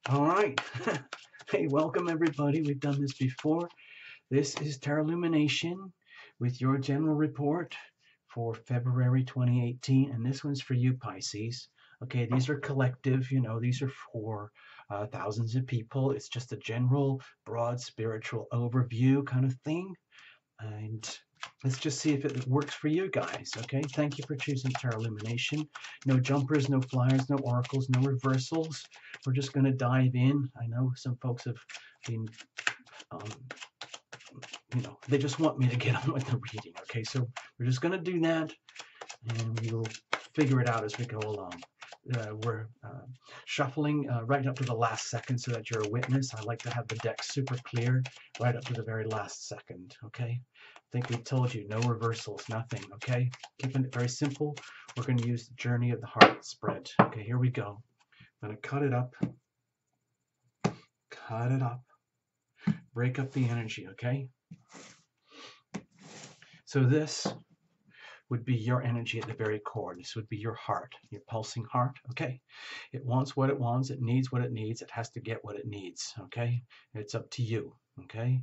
All right. Hey, welcome everybody. We've done this before. This is Tarot Lumination with your general report for February 2018. And this one's for you, Pisces. Okay, these are collective, these are for thousands of people. It's just a general, broad spiritual overview kind of thing. And let's just see if it works for you guys. Okay, thank you for choosing Tarot Illumination. No jumpers, no flyers, no oracles, no reversals. We're just going to dive in. I know some folks have been, um, they just want me to get on with the reading. Okay, so we're just going to do that and we'll figure it out as we go along. We're shuffling right up to the last second so that you're a witness. I like to have the deck super clear right up to the very last second, okay? I think we told you, no reversals, nothing, okay? Keeping it very simple. We're going to use the Journey of the Heart spread. Okay, here we go. I'm going to cut it up, break up the energy, okay? So this would be your energy at the very core. This would be your heart, your pulsing heart, okay? It wants what it wants, it needs what it needs, it has to get what it needs, okay? It's up to you, okay?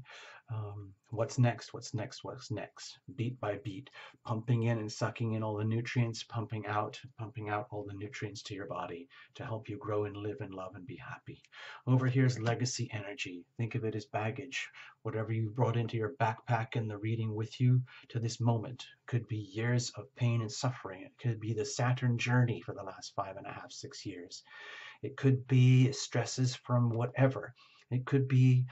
What's next, what's next, what's next? Beat by beat, pumping in and sucking in all the nutrients, pumping out all the nutrients to your body to help you grow and live and love and be happy. Over here is legacy energy. Think of it as baggage. Whatever you brought into your backpack and the reading with you to this moment could be years of pain and suffering. It could be the Saturn journey for the last 5.5, 6 years. It could be stresses from whatever. It could be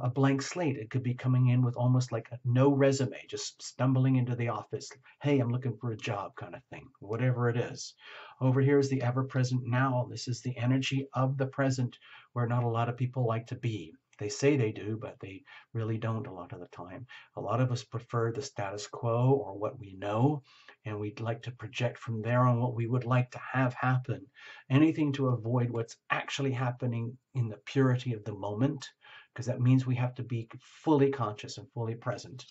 a blank slate. It could be coming in with almost like no resume, just stumbling into the office. Hey, I'm looking for a job kind of thing, whatever it is. Over here is the ever-present now. This is the energy of the present where not a lot of people like to be. They say they do, but they really don't a lot of the time. A lot of us prefer the status quo or what we know, and we'd like to project from there on what we would like to have happen. Anything to avoid what's actually happening in the purity of the moment, because that means we have to be fully conscious and fully present.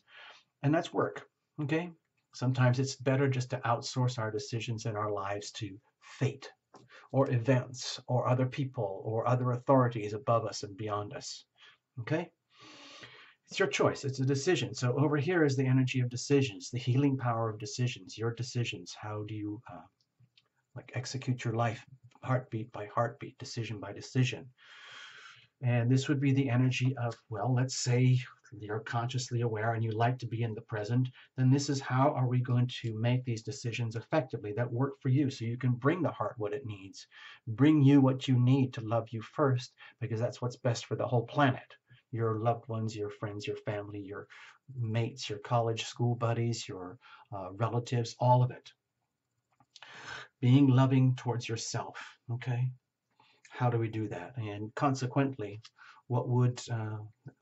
And that's work, okay? Sometimes it's better just to outsource our decisions and our lives to fate or events or other people or other authorities above us and beyond us, okay? It's your choice. It's a decision. So over here is the energy of decisions, the healing power of decisions, your decisions. How do you execute your life heartbeat by heartbeat, decision by decision? And this would be the energy of, well, let's say you're consciously aware and you like to be in the present, then this is how are we going to make these decisions effectively that work for you so you can bring the heart what it needs, bring you what you need to love you first, because that's what's best for the whole planet. Your loved ones, your friends, your family, your mates, your college, school buddies, your relatives, all of it. Being loving towards yourself, okay? How do we do that? And consequently, what would,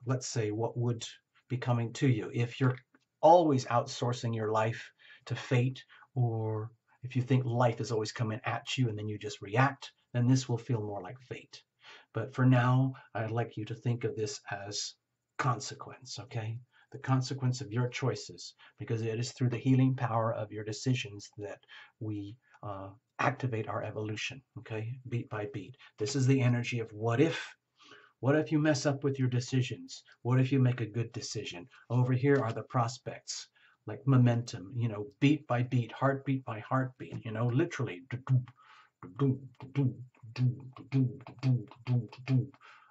let's say, what would be coming to you if you're always outsourcing your life to fate, or if you think life is always coming at you and then you just react, then this will feel more like fate. But for now, I'd like you to think of this as consequence, okay? The consequence of your choices, because it is through the healing power of your decisions that we activate our evolution, okay, beat by beat. This is the energy of what if. What if you mess up with your decisions? What if you make a good decision? Over here are the prospects, like momentum, beat by beat, heartbeat by heartbeat, literally.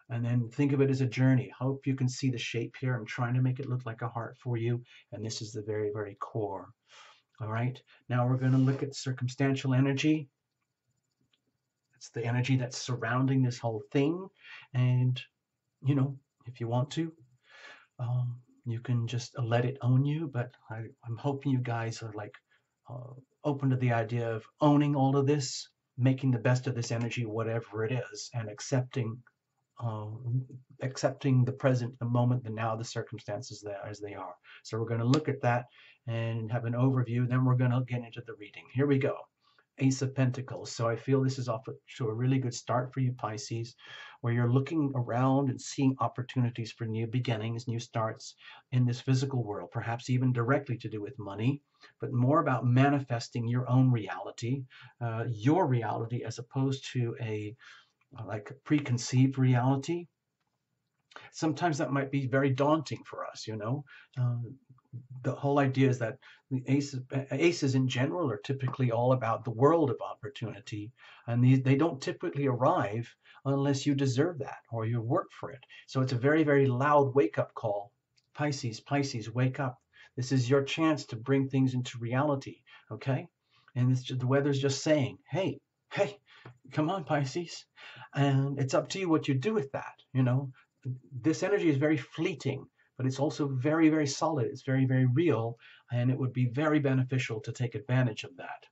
And then think of it as a journey. Hope you can see the shape here. I'm trying to make it look like a heart for you. And this is the very, very core. All right, now we're going to look at circumstantial energy. It's the energy that's surrounding this whole thing. And, if you want to, you can just let it own you. But I'm hoping you guys are open to the idea of owning all of this, making the best of this energy, whatever it is, and accepting the present, the moment, the now, the circumstances as they are. So we're going to look at that and have an overview. Then we're going to get into the reading. Here we go. Ace of Pentacles. So I feel this is off to a really good start for you, Pisces, where you're looking around and seeing opportunities for new beginnings, new starts in this physical world, perhaps even directly to do with money, but more about manifesting your own reality, as opposed to a like preconceived reality. Sometimes that might be very daunting for us, you know. Uh, the whole idea is that the aces in general are typically all about the world of opportunity, and they don't typically arrive unless you deserve that or you work for it. So it's a very, very loud wake-up call. Pisces, wake up. This is your chance to bring things into reality, okay? And the weather's just saying, hey, hey, come on, Pisces. And it's up to you what you do with that, you know. This energy is very fleeting, but it's also very, very solid. It's very, very real, and it would be very beneficial to take advantage of that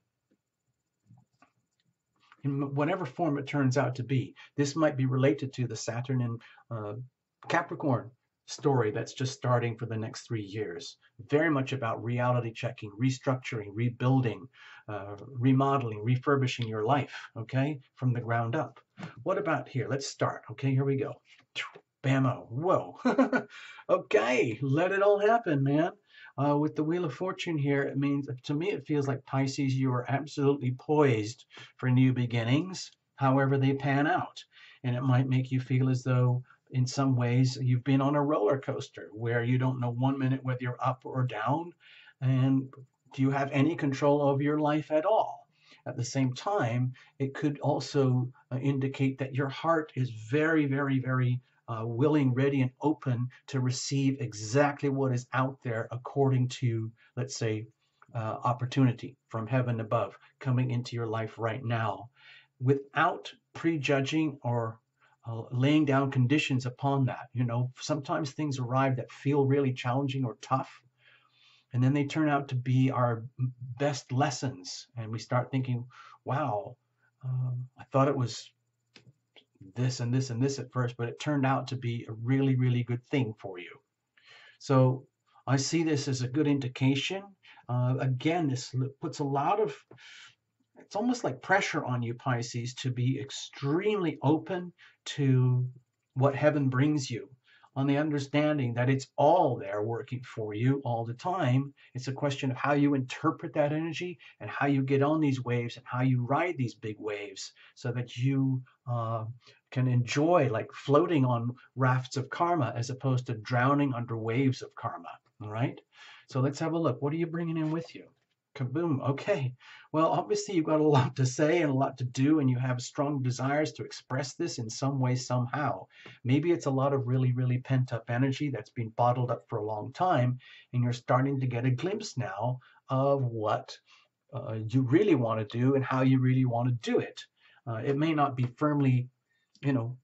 in whatever form it turns out to be. This might be related to the Saturn and Capricorn story that's just starting for the next 3 years. Very much about reality checking, restructuring, rebuilding, remodeling, refurbishing your life, okay, from the ground up. What about here? Let's start. Okay, here we go. Bammo. Whoa. Okay, let it all happen, man. With the Wheel of Fortune here, it means, to me, it feels like Pisces, you are absolutely poised for new beginnings, however they pan out. And it might make you feel as though, in some ways, you've been on a roller coaster where you don't know 1 minute whether you're up or down. And do you have any control over your life at all? At the same time, it could also indicate that your heart is very, very, very willing, ready, and open to receive exactly what is out there according to, let's say, opportunity from heaven above coming into your life right now without prejudging or laying down conditions upon that. You know, sometimes things arrive that feel really challenging or tough, and then they turn out to be our best lessons. And we start thinking, wow, I thought it was this and this and this at first, but it turned out to be a really, really good thing for you. So I see this as a good indication. Again, this puts a lot of, it's almost like pressure on you, Pisces, to be extremely open to what heaven brings you, on the understanding that it's all there working for you all the time. It's a question of how you interpret that energy and how you get on these waves and how you ride these big waves so that you can enjoy like floating on rafts of karma as opposed to drowning under waves of karma. All right. So let's have a look. What are you bringing in with you? Kaboom. Okay. Well, obviously you've got a lot to say and a lot to do, and you have strong desires to express this in some way, somehow. Maybe it's a lot of really, really pent up energy that's been bottled up for a long time, and you're starting to get a glimpse now of what you really want to do and how you really want to do it. It may not be firmly, you know,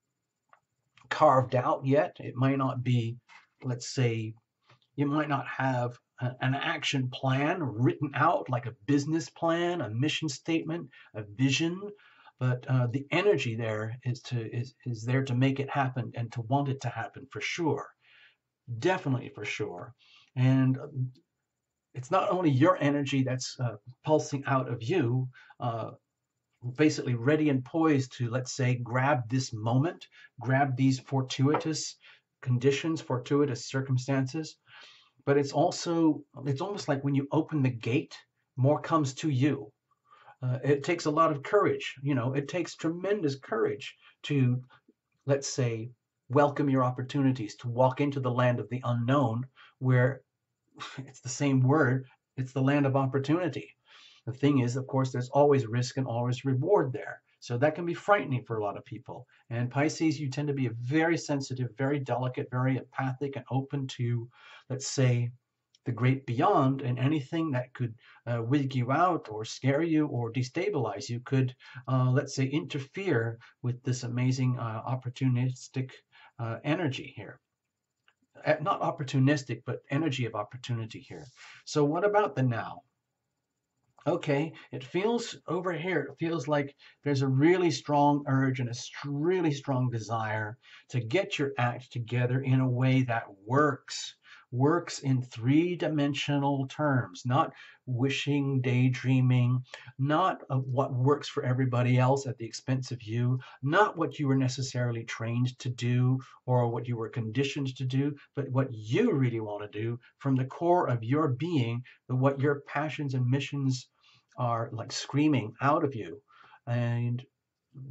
carved out yet. It might not be, let's say, you might not have an action plan written out like a business plan, a mission statement, a vision, but the energy there is there to make it happen and to want it to happen for sure, definitely for sure. And it's not only your energy that's pulsing out of you, basically ready and poised to, let's say, grab this moment, grab these fortuitous conditions, fortuitous circumstances. But it's almost like when you open the gate, more comes to you. It takes a lot of courage. You know, it takes tremendous courage to, let's say, welcome your opportunities, to walk into the land of the unknown, where it's the same word, it's the land of opportunity. The thing is, of course, there's always risk and always reward there. So that can be frightening for a lot of people. And Pisces, you tend to be a very sensitive, very delicate, very empathic, and open to, let's say, the great beyond, and anything that could wig you out or scare you or destabilize you could, let's say, interfere with this amazing opportunistic energy here. Not opportunistic, but energy of opportunity here. So what about the now? Okay, it feels over here, it feels like there's a really strong urge and a really strong desire to get your act together in a way that works in three-dimensional terms, not wishing, daydreaming, not what works for everybody else at the expense of you, not what you were necessarily trained to do or what you were conditioned to do, but what you really want to do from the core of your being, what your passions and missions are like screaming out of you. And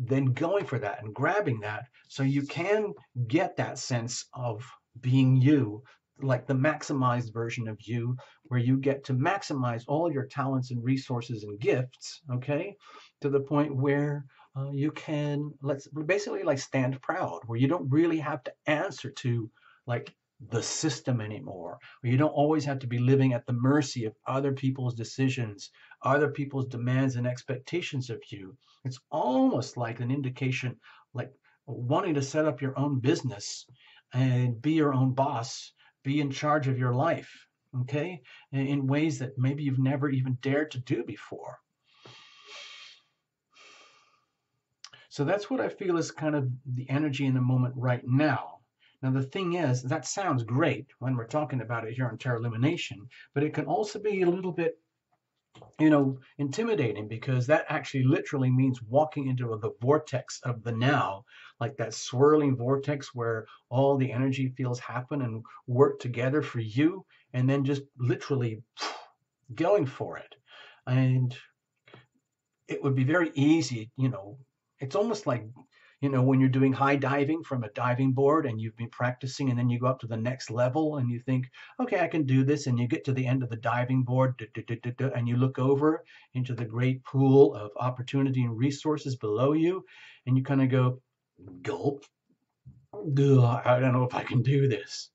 then going for that and grabbing that so you can get that sense of being you, like the maximized version of you, where you get to maximize all your talents and resources and gifts, okay, to the point where you can, let's basically like stand proud, where you don't really have to answer to like the system anymore, where you don't always have to be living at the mercy of other people's decisions, other people's demands and expectations of you. It's almost like an indication, like wanting to set up your own business and be your own boss, be in charge of your life, okay, in ways that maybe you've never even dared to do before. So that's what I feel is kind of the energy in the moment right now. Now, the thing is, that sounds great when we're talking about it here on Terra Illumination, but it can also be a little bit, intimidating, because that actually literally means walking into the vortex of the now, like that swirling vortex where all the energy fields happen and work together for you, and then just literally going for it. And it would be very easy, it's almost like, when you're doing high diving from a diving board and you've been practicing, and then you go up to the next level and you think, okay, I can do this. And you get to the end of the diving board, and you look over into the great pool of opportunity and resources below you. And you kind of go, gulp. Ugh, I don't know if I can do this.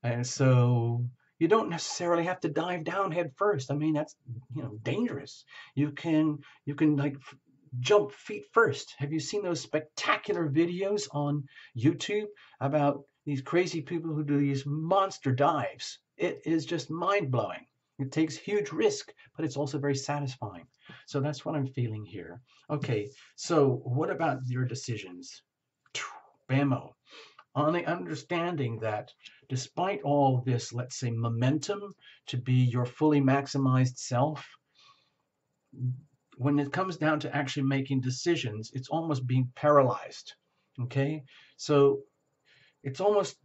And so you don't necessarily have to dive down head first. I mean, that's, dangerous. You can like jump feet first. Have you seen those spectacular videos on YouTube about these crazy people who do these monster dives? It is just mind-blowing. It takes huge risk, but it's also very satisfying. So that's what I'm feeling here. Okay, so what about your decisions? Bammo. On the understanding that despite all this, let's say, momentum to be your fully maximized self, when it comes down to actually making decisions, it's almost being paralyzed. Okay, so it's almost,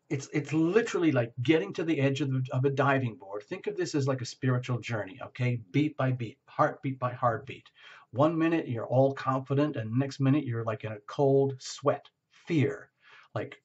it's literally like getting to the edge of a diving board. Think of this as like a spiritual journey. Okay, beat by beat, heartbeat by heartbeat. 1 minute you're all confident, and the next minute you're like in a cold sweat, fear, like,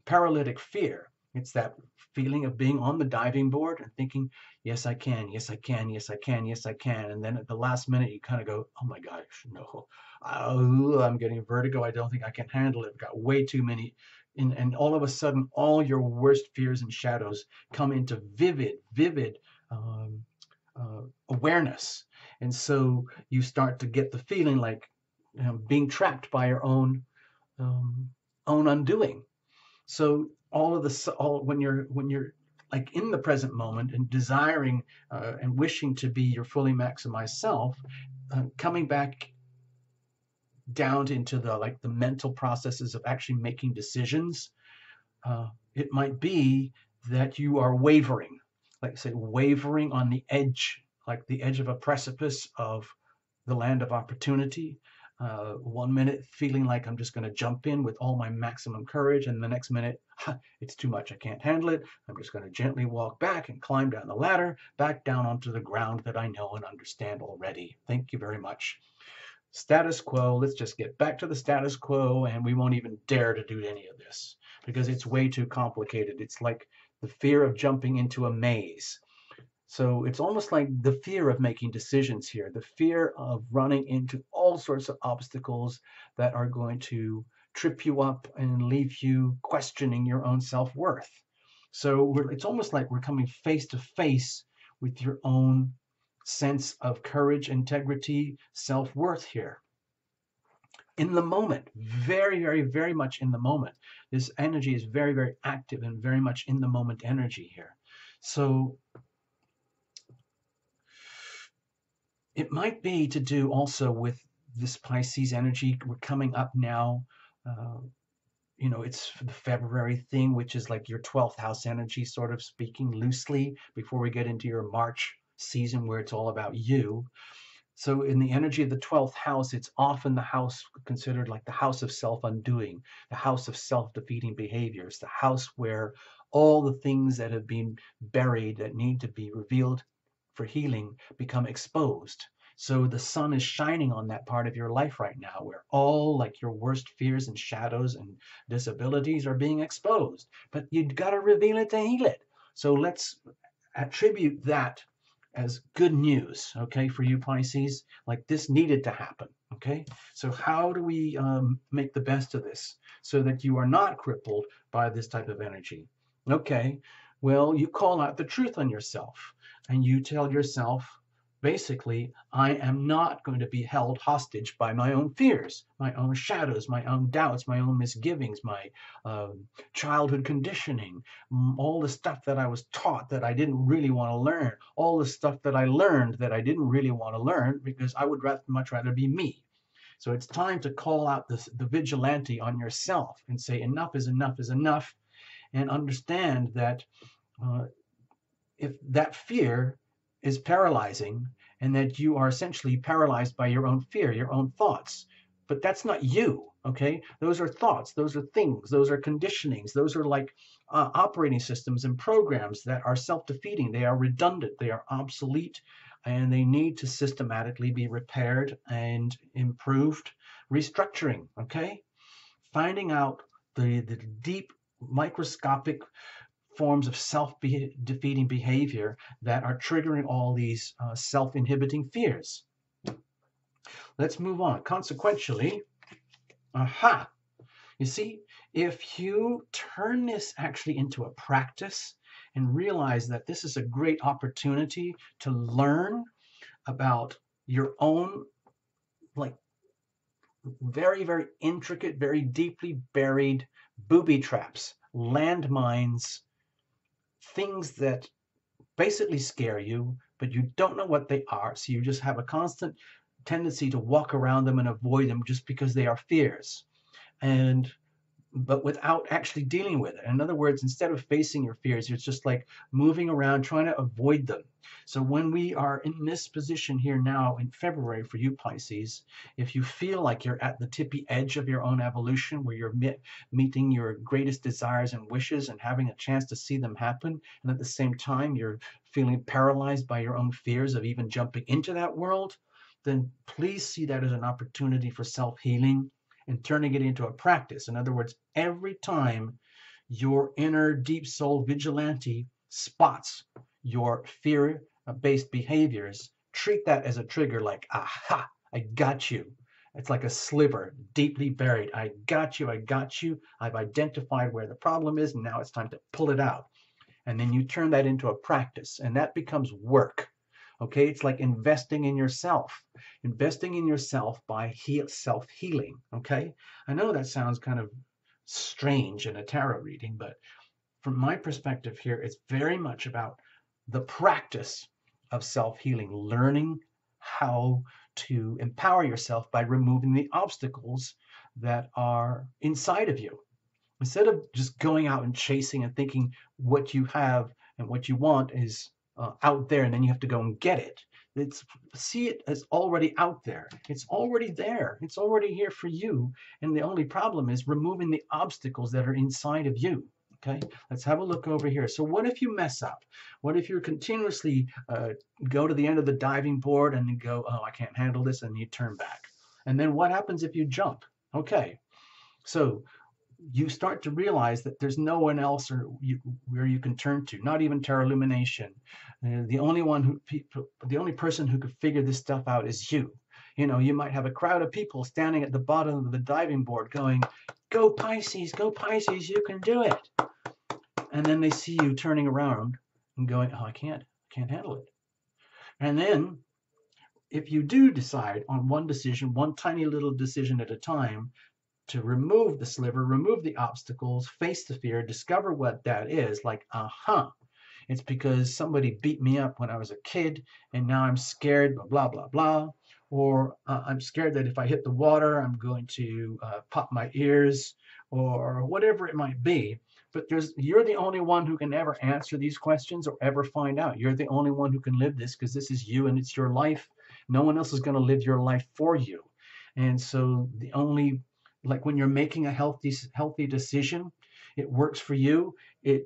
paralytic fear. It's that feeling of being on the diving board and thinking, yes, I can, yes, I can, yes, I can, yes, I can. And then at the last minute, you kind of go, oh my gosh, no, I'm getting vertigo. I don't think I can handle it. I've got way too many. And all of a sudden, all your worst fears and shadows come into vivid um, awareness. And so you start to get the feeling like, being trapped by your um, own undoing. So when you're like in the present moment and desiring and wishing to be your fully maximized self, coming back down into the mental processes of actually making decisions, it might be that you are wavering, like say wavering on the edge, like the edge of a precipice of the land of opportunity. 1 minute feeling like I'm just going to jump in with all my maximum courage, and the next minute, it's too much, I can't handle it. I'm just going to gently walk back and climb down the ladder, back down onto the ground that I know and understand already. Thank you very much. Status quo, let's just get back to the status quo, and we won't even dare to do any of this because it's way too complicated. It's like the fear of jumping into a maze. So it's almost like the fear of making decisions here, the fear of running into all sorts of obstacles that are going to trip you up and leave you questioning your own self-worth. So it's almost like we're coming face to face with your own sense of courage, integrity, self-worth here. In the moment, very, very, very much in the moment. This energy is very, very active and very much in the moment energy here. So it might be to do also with this Pisces energy. We're coming up now. It's the February thing, which is like your 12th house energy, sort of speaking loosely, before we get into your March season where it's all about you. So in the energy of the 12th house, it's often the house considered like the house of self-undoing, the house of self-defeating behaviors, the house where all the things that have been buried that need to be revealed for healing become exposed. So the sun is shining on that part of your life right now where all like your worst fears and shadows and disabilities are being exposed. But you've got to reveal it to heal it. So let's attribute that as good news, okay, for you Pisces. Like this needed to happen, okay? So how do we make the best of this so that you are not crippled by this type of energy? Okay, well, you call out the truth on yourself and you tell yourself, basically, I am not going to be held hostage by my own fears, my own shadows, my own doubts, my own misgivings, my childhood conditioning, all the stuff that I was taught that I didn't really want to learn, all the stuff that I learned that I didn't really want to learn because I would much rather be me. So it's time to call out the vigilante on yourself and say enough is enough is enough, and understand that if that fear is paralyzing and that you are essentially paralyzed by your own fear, your own thoughts. But that's not you, okay? Those are thoughts, those are things, those are conditionings, those are like operating systems and programs that are self-defeating. They are redundant, they are obsolete, and they need to systematically be repaired and improved. Restructuring, okay? Finding out the deep microscopic forms of self-defeating behavior that are triggering all these self-inhibiting fears. Let's move on. Consequentially, aha, you see, if you turn this actually into a practice and realize that this is a great opportunity to learn about your own, like, very, very intricate, very deeply buried booby traps, landmines, things that basically scare you, but you don't know what they are. So you just have a constant tendency to walk around them and avoid them just because they are fears. But without actually dealing with it. In other words, instead of facing your fears, it's just like moving around trying to avoid them. So when we are in this position here now in February for you Pisces, if you feel like you're at the tippy edge of your own evolution, where you're meeting your greatest desires and wishes and having a chance to see them happen, and at the same time you're feeling paralyzed by your own fears of even jumping into that world, then please see that as an opportunity for self-healing and turning it into a practice. In other words, every time your inner deep soul vigilante spots your fear-based behaviors, treat that as a trigger, like, aha, I got you. It's like a sliver deeply buried. I got you, I got you. I've identified where the problem is, and now it's time to pull it out. And then you turn that into a practice, and that becomes work. Okay, it's like investing in yourself by self-healing. Okay, I know that sounds kind of strange in a tarot reading, but from my perspective here, it's very much about the practice of self-healing, learning how to empower yourself by removing the obstacles that are inside of you. Instead of just going out and chasing and thinking what you have and what you want is out there and then you have to go and get it. See it as already out there. It's already there. It's already here for you. And the only problem is removing the obstacles that are inside of you. Okay, let's have a look over here. So what if you mess up? What if you continuously go to the end of the diving board and you go, oh, I can't handle this, and you turn back? And then what happens if you jump? Okay, so you start to realize that there's no one else where you can turn to, not even Tarot Lumination. The only person who could figure this stuff out is you. You know, you might have a crowd of people standing at the bottom of the diving board going, go Pisces, you can do it. And then they see you turning around and going, oh, I can't handle it. And then if you do decide on one decision, one tiny little decision at a time, to remove the sliver, remove the obstacles, face the fear, discover what that is, like, it's because somebody beat me up when I was a kid and now I'm scared, blah, blah, blah. Or I'm scared that if I hit the water, I'm going to pop my ears, or whatever it might be. But you're the only one who can ever answer these questions or ever find out. You're the only one who can live this, because this is you and it's your life. No one else is going to live your life for you. And so like when you're making a healthy decision, it works for you. It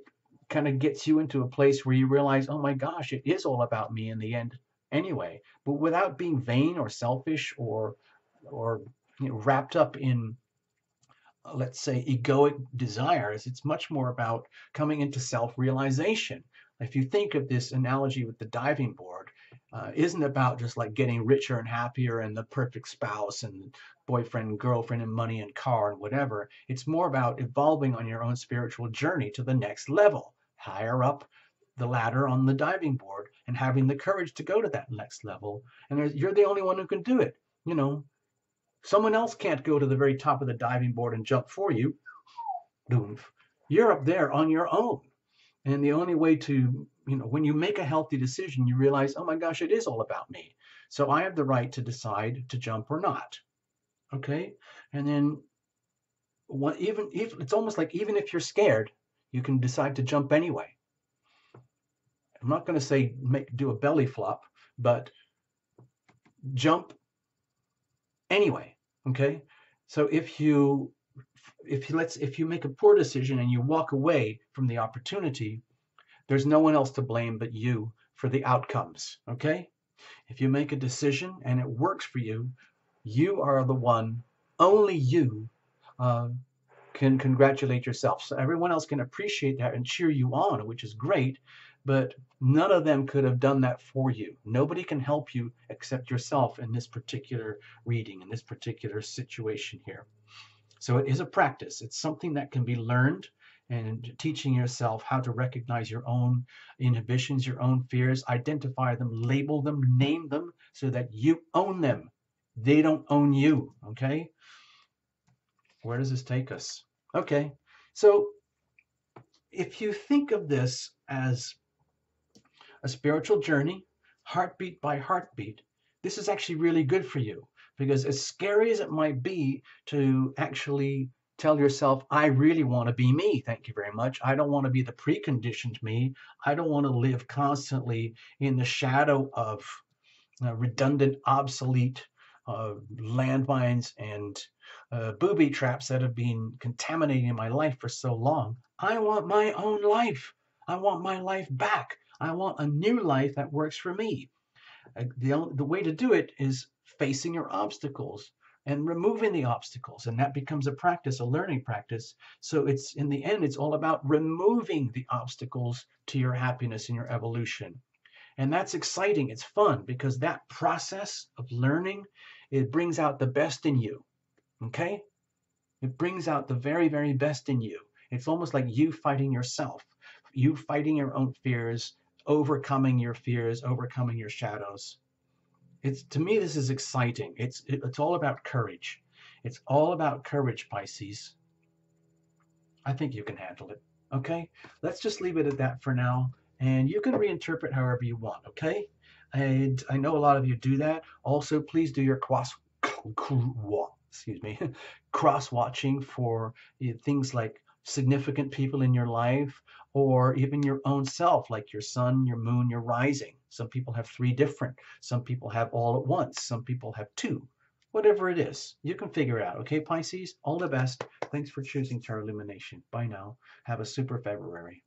kind of gets you into a place where you realize, oh my gosh, it is all about me in the end. anyway, but without being vain or selfish or wrapped up in, let's say, egoic desires. It's much more about coming into self-realization. If you think of this analogy with the diving board, isn't about just like getting richer and happier and the perfect spouse and boyfriend and girlfriend and money and car and whatever. It's more about evolving on your own spiritual journey to the next level, higher up the ladder on the diving board, and having the courage to go to that next level. And you're the only one who can do it. You know, someone else can't go to the very top of the diving board and jump for you. You're up there on your own. And the only way to, when you make a healthy decision, you realize, oh my gosh, it is all about me. So I have the right to decide to jump or not. Okay. And then even if it's almost like, even if you're scared, you can decide to jump anyway. I'm not going to say do a belly flop, but jump anyway. Okay. So if you make a poor decision and you walk away from the opportunity, there's no one else to blame but you for the outcomes. Okay. If you make a decision and it works for you, you are the one, only you can congratulate yourself. So everyone else can appreciate that and cheer you on, which is great, but none of them could have done that for you. Nobody can help you except yourself in this particular reading, in this particular situation here. So it is a practice. It's something that can be learned, and teaching yourself how to recognize your own inhibitions, your own fears, identify them, label them, name them, so that you own them. They don't own you, okay? Where does this take us? Okay, so if you think of this as a spiritual journey, heartbeat by heartbeat, this is actually really good for you, because as scary as it might be to actually tell yourself, I really want to be me, thank you very much. I don't want to be the preconditioned me. I don't want to live constantly in the shadow of redundant, obsolete landmines and booby traps that have been contaminating my life for so long. I want my own life. I want my life back. I want a new life that works for me. The way to do it is facing your obstacles and removing the obstacles, and that becomes a practice, a learning practice. So it's, in the end, it's all about removing the obstacles to your happiness and your evolution. And that's exciting. It's fun, because that process of learning, it brings out the best in you. Okay? It brings out the very, very best in you. It's almost like you fighting yourself, you fighting your own fears, overcoming your fears, overcoming your shadows. To me, this is exciting. It's all about courage. It's all about courage, Pisces. I think you can handle it. Okay? Let's just leave it at that for now. And you can reinterpret however you want, okay? And I know a lot of you do that. Also, please do your cross-watching for things like significant people in your life, or even your own self, like your sun, your moon, your rising. Some people have 3 different. Some people have all at once. Some people have 2. Whatever it is, you can figure it out. Okay, Pisces? All the best. Thanks for choosing Tarot Lumination. Bye now. Have a super February.